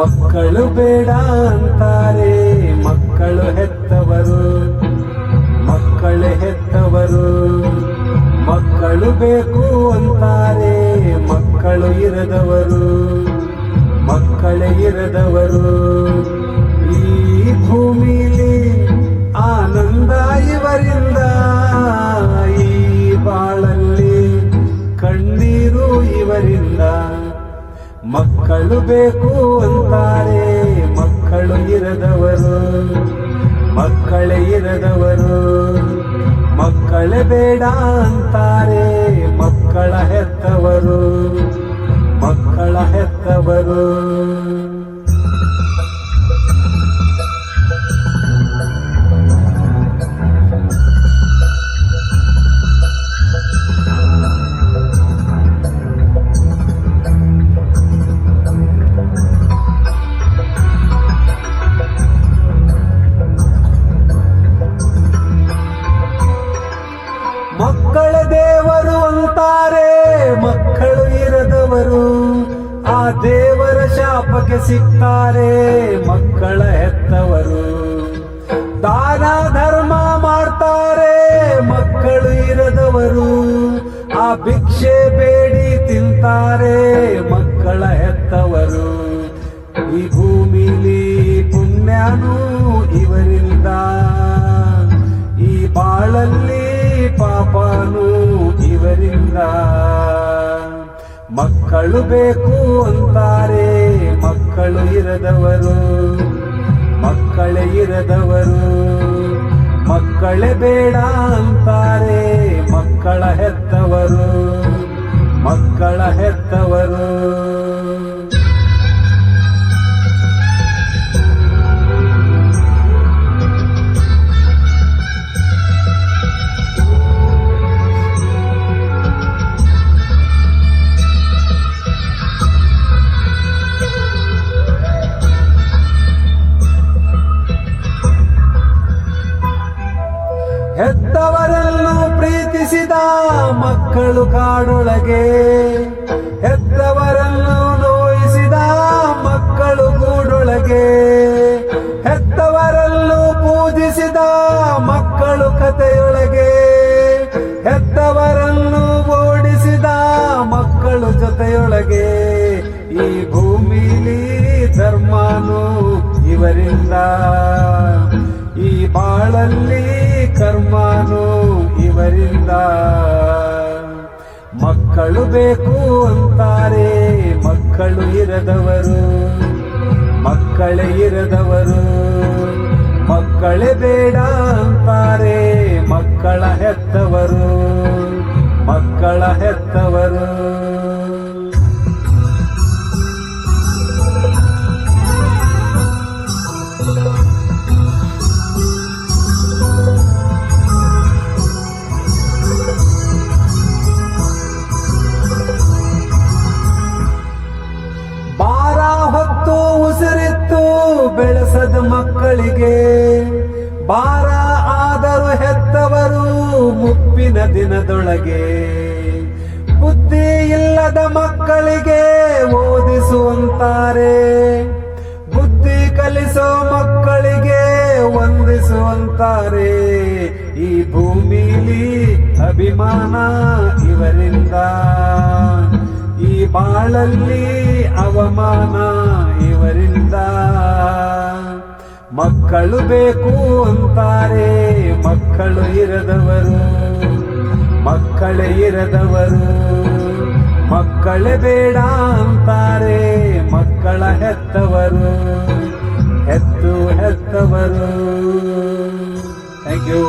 ಮಕ್ಕಳು ಬೇಡ ಅಂತಾರೆ ಮಕ್ಕಳು ಹೆತ್ತವರು, ಮಕ್ಕಳೇ ಹೆತ್ತವರು. ಮಕ್ಕಳು ಬೇಕು ಅಂತಾರೆ ಮಕ್ಕಳು ಇರದವರು, ಮಕ್ಕಳೇ ಇರದವರು. ಈ ಭೂಮಿಲಿ ಆನಂದ ಇವರಿಂದ, ಈ ಬಾಳಲ್ಲಿ ಕಣ್ಣೀರು ಇವರಿಂದ. ಮಕ್ಕಳು ಬೇಕು ಅಂತಾರೆ ಮಕ್ಕಳು ಇರದವರು, ಮಕ್ಕಳೇ ಇರದವರು. ಮಕ್ಕಳೇ ಬೇಡ ಅಂತಾರೆ ಮಕ್ಕಳ ಹೆತ್ತವರು, ಮಕ್ಕಳ ಹೆತ್ತವರು. ಮಕ್ಕಳ ದೇವರು ಅಂತಾರೆ ಮಕ್ಕಳು ಇರದವರು, ಆ ದೇವರ ಶಾಪಕ್ಕೆ ಸಿಗ್ತಾರೆ ಮಕ್ಕಳ ಹೆತ್ತವರು. ದಾನ ಧರ್ಮ ಮಾಡ್ತಾರೆ ಮಕ್ಕಳು ಇರದವರು, ಆ ಭಿಕ್ಷೆ ಬೇಡಿ ತಿಂತಾರೆ ಮಕ್ಕಳ ಹೆತ್ತವರು. ಈ ಭೂಮಿಲಿ ಪುಣ್ಯನೂ ಇವರಿಂದ, ಈ ಬಾಳಲ್ಲಿ ಪಾಪನು ಇವರಿಂದ. ಮಕ್ಕಳು ಬೇಕು ಅಂತಾರೆ ಮಕ್ಕಳು ಇರದವರು, ಮಕ್ಕಳೇ ಇರದವರು. ಮಕ್ಕಳೇ ಬೇಡ ಅಂತಾರೆ ಮಕ್ಕಳ ಹೆತ್ತವರು, ಮಕ್ಕಳ ಹೆತ್ತವರು. ಹೆತ್ತವರನ್ನು ಪ್ರೀತಿಸಿದ ಮಕ್ಕಳು ಕಾಡೊಳಗೆ, ಹೆತ್ತವರನ್ನು ನೋಯಿಸಿದ ಮಕ್ಕಳು ಗೂಡೊಳಗೆ. ಹೆತ್ತವರನ್ನು ಪೂಜಿಸಿದ ಮಕ್ಕಳು ಕಥೆಯೊಳಗೆ, ಹೆತ್ತವರನ್ನು ಓಡಿಸಿದ ಮಕ್ಕಳು ಜೊತೆಯೊಳಗೆ. ಈ ಭೂಮಿಲಿ ಧರ್ಮನು ಇವರಿಂದ, ಈ ಬಾಳಲ್ಲಿ ಕರ್ಮನು ಇವರಿಂದ. ಮಕ್ಕಳು ಬೇಕು ಅಂತಾರೆ ಮಕ್ಕಳು ಇರದವರು, ಮಕ್ಕಳೇ ಇರದವರು. ಮಕ್ಕಳೇ ಬೇಡ ಅಂತಾರೆ ಮಕ್ಕಳ ಹೆತ್ತವರು, ಮಕ್ಕಳ ಹೆತ್ತವರು. ಉಸಿರಿತ್ತು ಬೆಳೆಸದ ಮಕ್ಕಳಿಗೆ ಭಾರ ಆದರೂ ಹೆತ್ತವರು ಮುಪ್ಪಿನ ದಿನದೊಳಗೆ. ಬುದ್ಧಿ ಇಲ್ಲದ ಮಕ್ಕಳಿಗೆ ಓದಿಸುವಂತಾರೆ, ಬುದ್ಧಿ ಕಲಿಸೋ ಮಕ್ಕಳಿಗೆ ವಂದಿಸುವಂತಾರೆ. ಈ ಭೂಮಿಲಿ ಅಭಿಮಾನ ಇವರಿಂದ, ಈ ಬಾಳಲ್ಲಿ ಅವಮಾನ ಇವರಿಂದ. ಮಕ್ಕಳು ಬೇಕು ಅಂತಾರೆ ಮಕ್ಕಳು ಇರದವರು, ಮಕ್ಕಳೇ ಇರದವರು. ಮಕ್ಕಳೇ ಬೇಡ ಅಂತಾರೆ ಮಕ್ಕಳ ಹೆತ್ತವರು, ಹೆತ್ತವರು. Thank you.